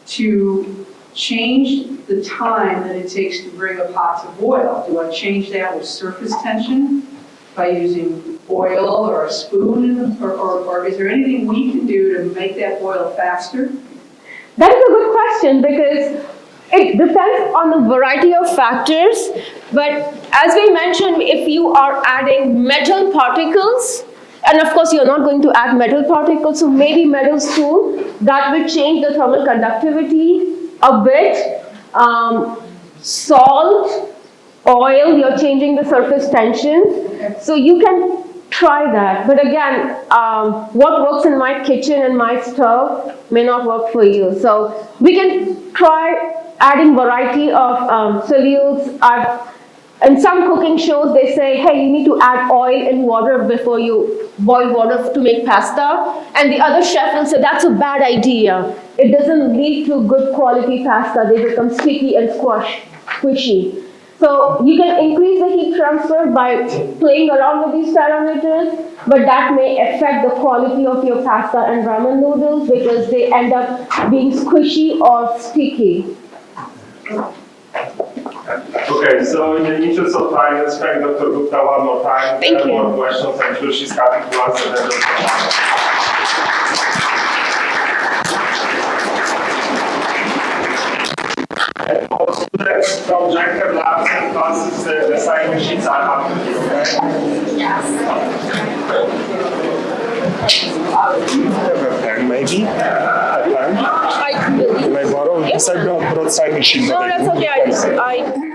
to change the time that it takes to bring a pot to boil? Do I change that with surface tension by using oil or a spoon? Or is there anything we can do to make that boil faster? That is a good question because it depends on the variety of factors. But as we mentioned, if you are adding metal particles, and of course you're not going to add metal particles, so maybe metal spoon, that will change the thermal conductivity a bit. Salt, oil, you're changing the surface tension. So you can try that. But again, what works in my kitchen and my stove may not work for you. So we can try adding variety of solutes. In some cooking shows, they say, hey, you need to add oil in water before you boil water to make pasta. And the other chef will say, that's a bad idea. It doesn't lead to good quality pasta. They become sticky and squishy. So you can increase the heat transfer by playing around with these parameters, but that may affect the quality of your pasta and ramen noodles because they end up being squishy or sticky. Okay, so in the interest of time, let's thank Dr. Gupta one more time. Thank you. More questions, I'm sure she's happy to answer them. And for students from Jacob Labs and classes, the sign machines are up to you, okay? Yes. Have a pen, maybe? A pen? I really. Can I borrow? Because I brought sign machine. No, that's okay. I